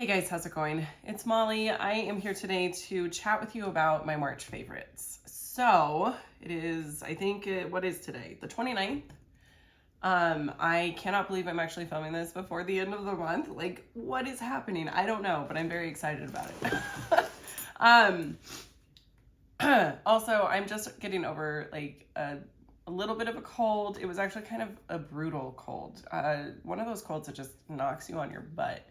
Hey guys, how's it going? It's Molly. I am here today to chat with you about my March favorites. So it is, what is today? The 29th. I cannot believe I'm actually filming this before the end of the month. Like, what is happening? I don't know, but I'm very excited about it. Also, I'm just getting over like a little bit of a cold. It was actually kind of a brutal cold. One of those colds that just knocks you on your butt.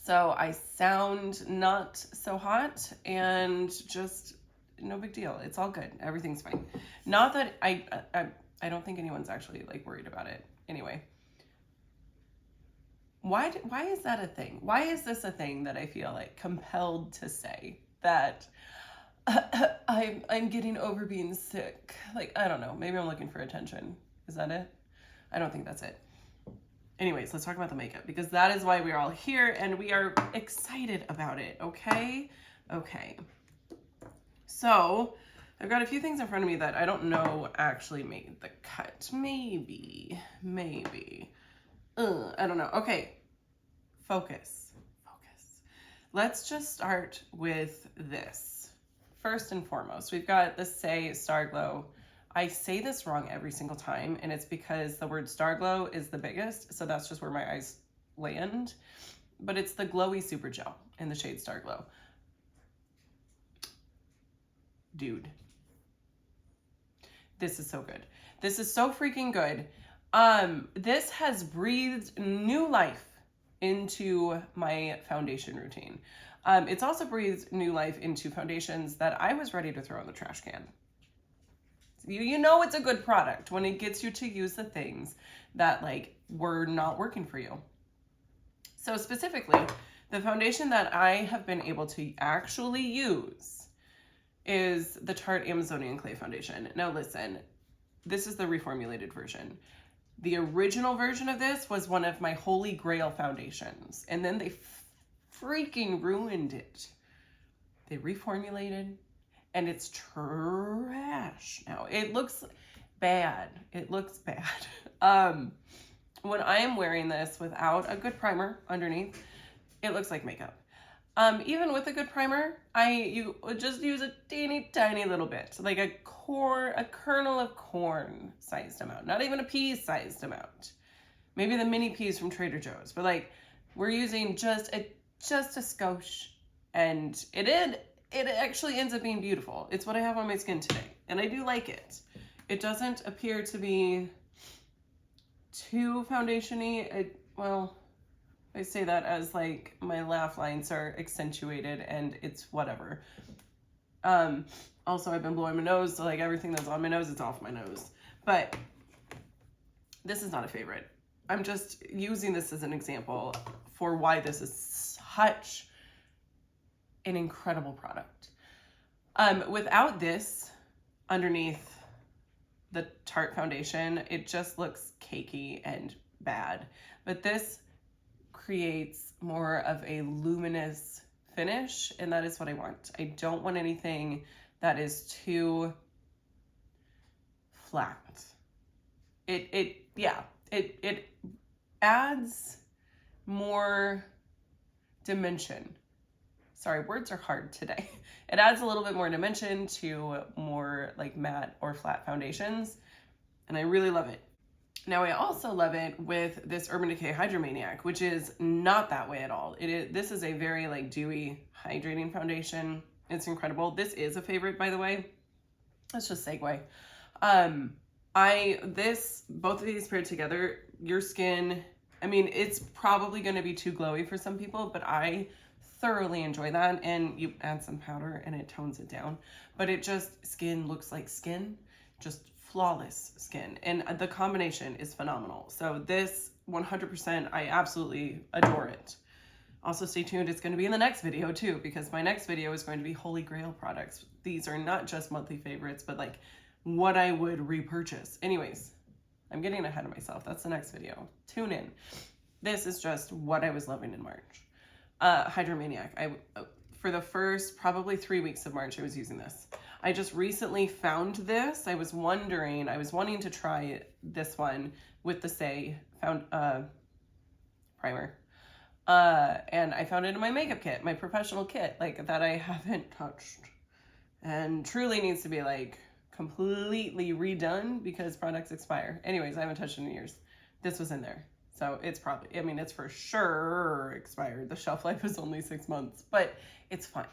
So I sound not so hot and just no big deal. It's all good. Everything's fine. Not that I don't think anyone's actually like worried about it. Anyway, why is that a thing? Why is this a thing that I feel like compelled to say that I'm getting over being sick? Like, I don't know. Maybe I'm looking for attention. Is that it? I don't think that's it. Anyways, let's talk about the makeup because that is why we're all here and we are excited about it, okay? Okay. So, I've got a few things in front of me that I don't know actually made the cut. Maybe. I don't know. Okay. Focus. Let's just start with this. First and foremost, we've got the Saie Star Glow. I say this wrong every single time, and it's because the word Star Glow is the biggest, so that's just where my eyes land. But it's the Glowy Super Gel in the shade Star Glow. Dude. This is so good. This is so freaking good. This has breathed new life into my foundation routine. It's also breathed new life into foundations that I was ready to throw in the trash can. You know it's a good product when it gets you to use the things that like were not working for you. So specifically, the foundation that I have been able to actually use is the Tarte Amazonian Clay Foundation. Now listen, this is the reformulated version. The original version of this was one of my holy grail foundations, and then they freaking ruined it. They reformulated, and it's trash now. It looks bad. When I am wearing this without a good primer underneath, it looks like makeup. Even with a good primer, you just use a teeny tiny little bit, like a kernel of corn sized amount, not even a pea sized amount. Maybe the mini peas from Trader Joe's, but like we're using just a skosh, and it actually ends up being beautiful. It's what I have on my skin today, and I do like it. It doesn't appear to be too foundation-y. Well, I say that as like my laugh lines are accentuated and it's whatever. Also, I've been blowing my nose, so like everything that's on my nose, it's off my nose. But this is not a favorite. I'm just using this as an example for why this is such an incredible product. Without this underneath the Tarte foundation, it just looks cakey and bad. But this creates more of a luminous finish, and that is what I want. I don't want anything that is too flat. It adds more dimension. Sorry, words are hard today. It adds a little bit more dimension to more like matte or flat foundations, and I really love it. Now, I also love it with this Urban Decay Hydromaniac, which is not that way at all. This is a very like dewy, hydrating foundation. It's incredible. This is a favorite, by the way. Let's just segue. Both of these paired together, your skin, I mean, it's probably going to be too glowy for some people, but I thoroughly enjoy that. And you add some powder and it tones it down, but skin looks like skin, just flawless skin, and the combination is phenomenal. So this 100%, I absolutely adore it. Also stay tuned, it's going to be in the next video too, because my next video is going to be Holy Grail products. These are not just monthly favorites, but like what I would repurchase. Anyways, I'm getting ahead of myself. That's the next video. Tune in. This is just what I was loving in March. Hydromaniac. For the first probably 3 weeks of March, I was using this. I just recently found this. I was wanting to try this one with the Saie primer. And I found it in my makeup kit, my professional kit, like that I haven't touched and truly needs to be like completely redone because products expire. Anyways, I haven't touched it in years. This was in there. So it's probably, I mean, it's for sure expired. The shelf life is only 6 months, but it's fine,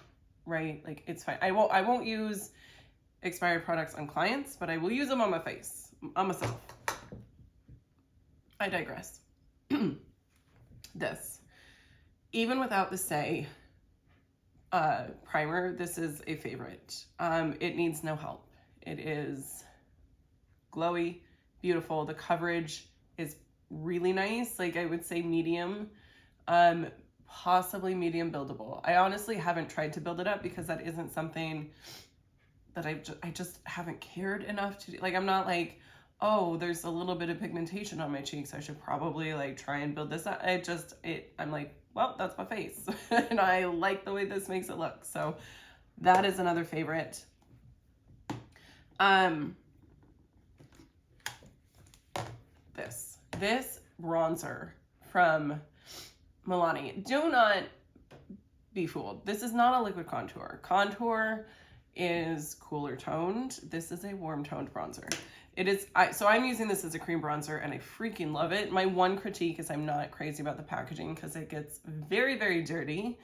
right? Like it's fine. I won't use expired products on clients, but I will use them on my face, on myself. I digress. This, even without the Say primer, this is a favorite. It needs no help. It is glowy, beautiful. The coverage is really nice. Like I would say medium, possibly medium buildable. I honestly haven't tried to build it up because that isn't something that I just haven't cared enough to do. Like I'm not like, oh, there's a little bit of pigmentation on my cheeks, I should probably like try and build this up. I'm like, well, that's my face. And I like the way this makes it look. So that is another favorite. This bronzer from Milani. Do not be fooled. This is not a liquid contour. Contour is cooler toned. This is a warm toned bronzer. It is, so I'm using this as a cream bronzer and I freaking love it. My one critique is I'm not crazy about the packaging because it gets very, very dirty.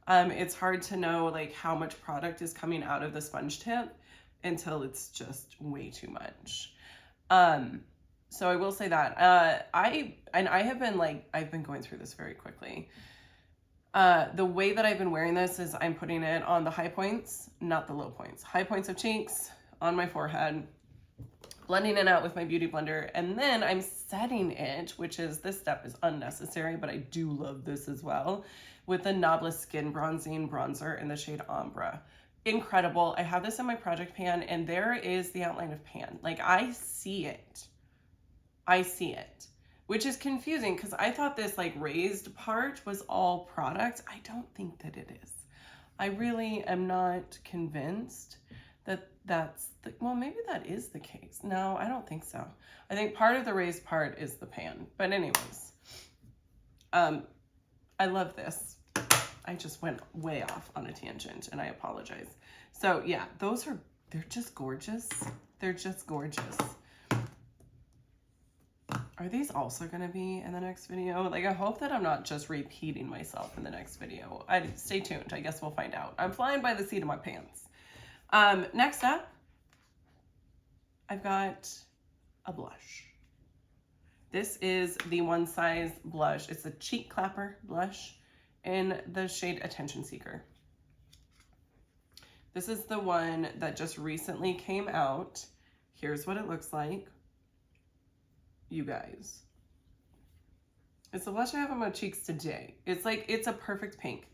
It's hard to know like how much product is coming out of the sponge tip until it's just way too much. So I will say that, I've been going through this very quickly. The way that I've been wearing this is I'm putting it on the high points, not the low points. High points of cheeks, on my forehead, blending it out with my beauty blender, and then I'm setting it, which is, this step is unnecessary, but I do love this as well, with the Knobless Skin Bronzing Bronzer in the shade Ombre. Incredible. I have this in my project pan, and there is the outline of pan. Like, I see it. I see it. Which is confusing because I thought this like raised part was all product. I don't think that it is. I really am not convinced that that's the, well, maybe that is the case. No, I don't think so. I think part of the raised part is the pan. But anyways, I love this. I just went way off on a tangent and I apologize. So yeah, they're just gorgeous. They're just gorgeous. Are these also going to be in the next video? Like, I hope that I'm not just repeating myself in the next video. Stay tuned. I guess we'll find out. I'm flying by the seat of my pants. Next up, I've got a blush. This is the One Size blush. It's a cheek clapper blush in the shade Attention Seeker. This is the one that just recently came out. Here's what it looks like. You guys, it's the blush I have on my cheeks today. It's like, it's a perfect pink.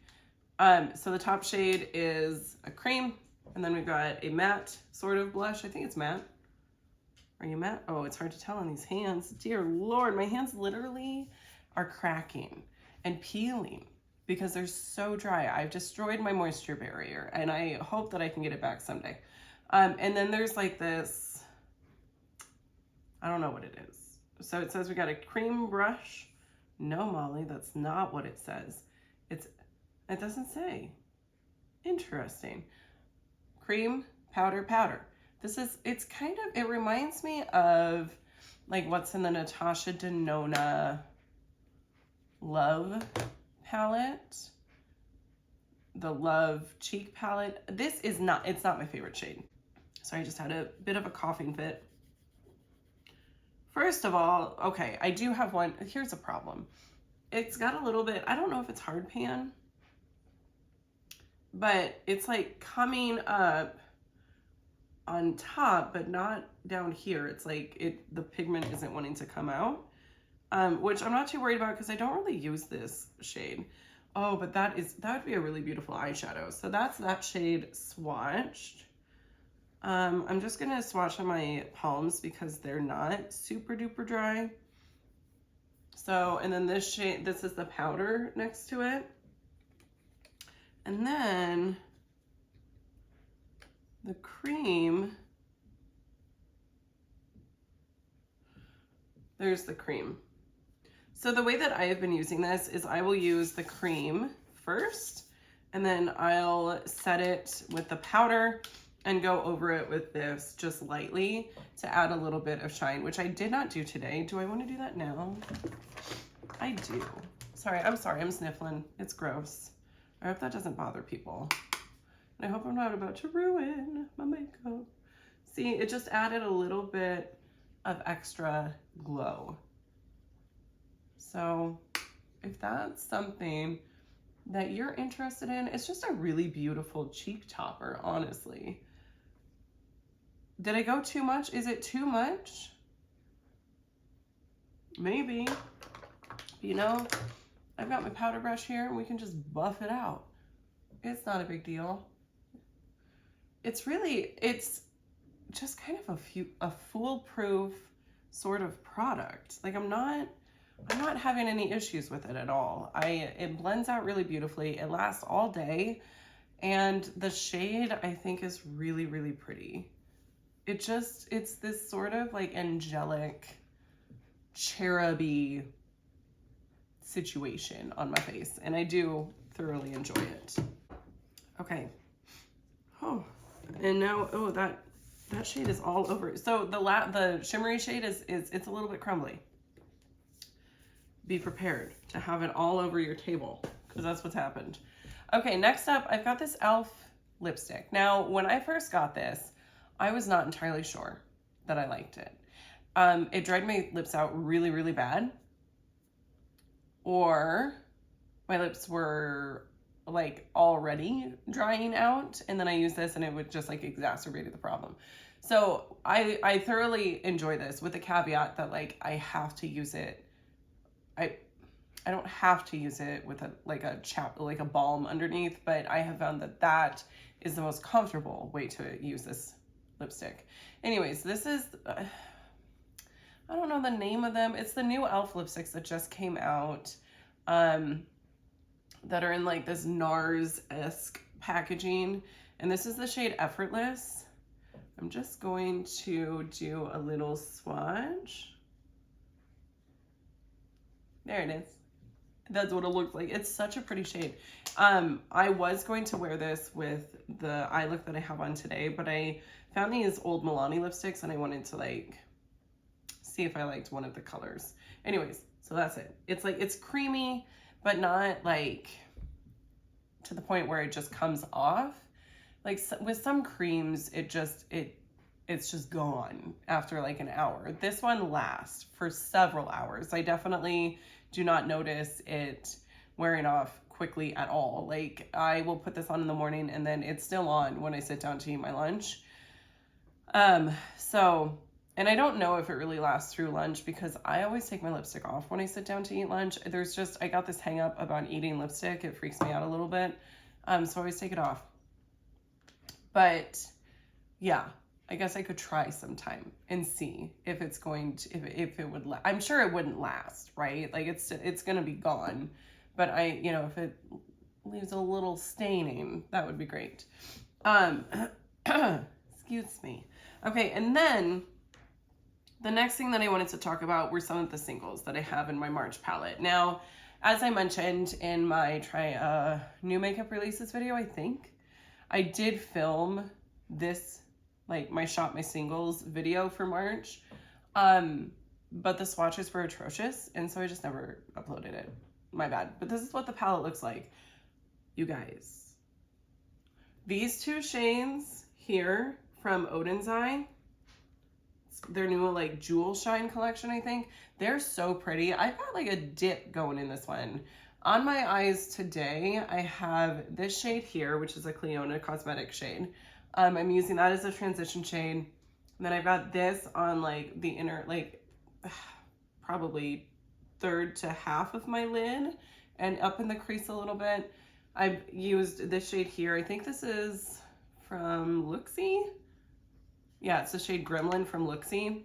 So the top shade is a cream, and then we've got a matte sort of blush. I think it's matte. Are you matte? Oh, it's hard to tell on these hands. Dear Lord, my hands literally are cracking and peeling because they're so dry. I've destroyed my moisture barrier, and I hope that I can get it back someday. And then there's like this, I don't know what it is. So it says we got a cream brush. No, Molly, that's not what it says. It doesn't say. Interesting. Cream, powder, powder. It's kind of, it reminds me of like what's in the Natasha Denona Love palette. The Love Cheek palette. It's not my favorite shade. Sorry, I just had a bit of a coughing fit. First of all, okay, I do have one. Here's a problem. It's got a little bit, I don't know if it's hard pan, but it's like coming up on top, but not down here. It's like the pigment isn't wanting to come out, which I'm not too worried about because I don't really use this shade. Oh, but that would be a really beautiful eyeshadow. So that's that shade swatched. I'm just gonna swatch on my palms because they're not super duper dry. So, and then this shade, this is the powder next to it. And then the cream, there's the cream. So the way that I have been using this is I will use the cream first, and then I'll set it with the powder and go over it with this just lightly to add a little bit of shine, which I did not do today. Do I want to do that now? I do. Sorry, I'm sniffling. It's gross. I hope that doesn't bother people. And I hope I'm not about to ruin my makeup. See, it just added a little bit of extra glow. So if that's something that you're interested in, it's just a really beautiful cheek topper, honestly. Did I go too much? Is it too much? Maybe. You know, I've got my powder brush here and we can just buff it out. It's not a big deal. It's just kind of a foolproof sort of product. Like I'm not having any issues with it at all. It blends out really beautifully. It lasts all day. And the shade I think is really, really pretty. It's this sort of like angelic, cheruby situation on my face. And I do thoroughly enjoy it. Okay. Oh, and now, oh, that shade is all over. So the shimmery shade it's a little bit crumbly. Be prepared to have it all over your table because that's what's happened. Okay, next up, I've got this e.l.f. lipstick. Now, when I first got this, I was not entirely sure that I liked it. It dried my lips out really, really bad. Or my lips were like already drying out, and then I used this and it would just like exacerbated the problem. So I thoroughly enjoy this with the caveat that like I have to use it. I don't have to use it with a balm underneath, but I have found that is the most comfortable way to use this lipstick. Anyways, this is I don't know the name of them. It's the new e.l.f. lipsticks that just came out, that are in like this NARS-esque packaging, and this is the shade Effortless. I'm just going to do a little swatch. There it is. That's what it looks like. It's such a pretty shade. I was going to wear this with the eye look that I have on today, but I found these old Milani lipsticks and I wanted to like see if I liked one of the colors. Anyways, so that's it. It's like, it's creamy, but not like to the point where it just comes off. Like with some creams, it's just gone after like an hour. This one lasts for several hours. I definitely do not notice it wearing off quickly at all. Like I will put this on in the morning and then it's still on when I sit down to eat my lunch. And I don't know if it really lasts through lunch because I always take my lipstick off when I sit down to eat lunch. I got this hang up about eating lipstick. It freaks me out a little bit. So I always take it off. But yeah, I guess I could try sometime and see if it's going to, if it would, I'm sure it wouldn't last, right? Like it's going to be gone, but if it leaves a little staining, that would be great. Excuse me. Okay. And then the next thing that I wanted to talk about were some of the singles that I have in my March palette. Now, as I mentioned in my new makeup releases video, I think I did film this, like my shop my singles video for March, but the swatches were atrocious, and so I just never uploaded it. My bad. But this is what the palette looks like, you guys. These two shades here from Odin's Eye, their new like Jewel Shine collection, I think. They're so pretty. I've got like a dip going in this one. On my eyes today, I have this shade here, which is a Clionadh Cosmetics shade. I'm using that as a transition shade. And then I've got this on like the inner, like probably third to half of my lid and up in the crease a little bit. I've used this shade here. I think this is from Luxie. Yeah, it's the shade Gremlin from Luxie.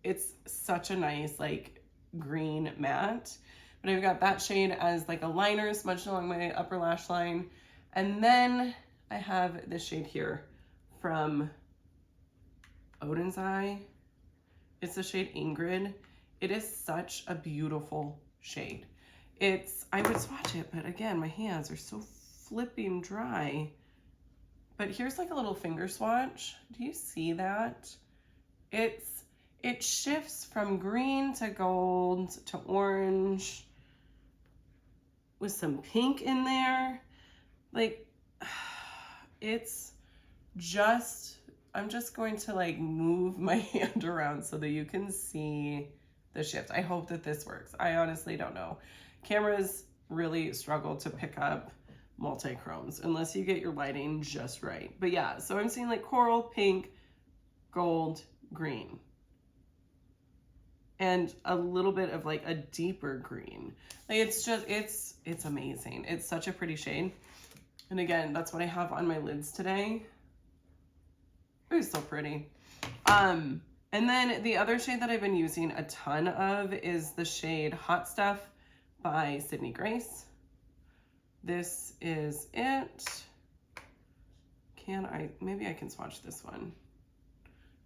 It's such a nice like green matte. But I've got that shade as like a liner smudged along my upper lash line. And then I have this shade here from Odin's Eye. It's the shade Ingrid. It is such a beautiful shade. I would swatch it, but again, my hands are so flipping dry. But here's like a little finger swatch. Do you see that? It shifts from green to gold to orange with some pink in there. Like, it's just, I'm just going to like move my hand around so that you can see the shift. I hope that this works. I honestly don't know. Cameras really struggle to pick up multi-chromes unless you get your lighting just right. But yeah, so I'm seeing like coral, pink, gold, green, and a little bit of like a deeper green. Like it's just, it's amazing. It's such a pretty shade. And again, that's what I have on my lids today. It was so pretty. And then the other shade that I've been using a ton of is the shade Hot Stuff by Sydney Grace. This is it. Maybe I can swatch this one.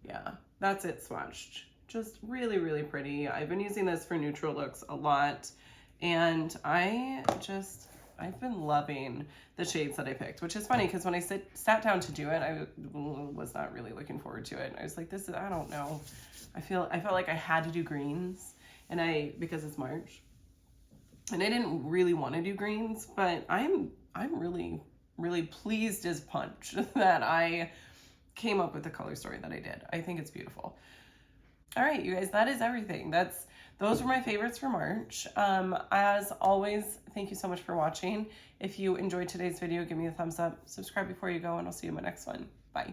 Yeah, that's it swatched. Just really, really pretty. I've been using this for neutral looks a lot, and I've been loving the shades that I picked, which is funny because when I sat down to do it, I was not really looking forward to it. I was like, I don't know. I felt like I had to do greens, and because it's March, and I didn't really want to do greens, but I'm really, really pleased as punch that I came up with the color story that I did. I think it's beautiful. All right, you guys, that is everything. Those were my favorites for March. As always, thank you so much for watching. If you enjoyed today's video, give me a thumbs up, subscribe before you go, and I'll see you in my next one. Bye.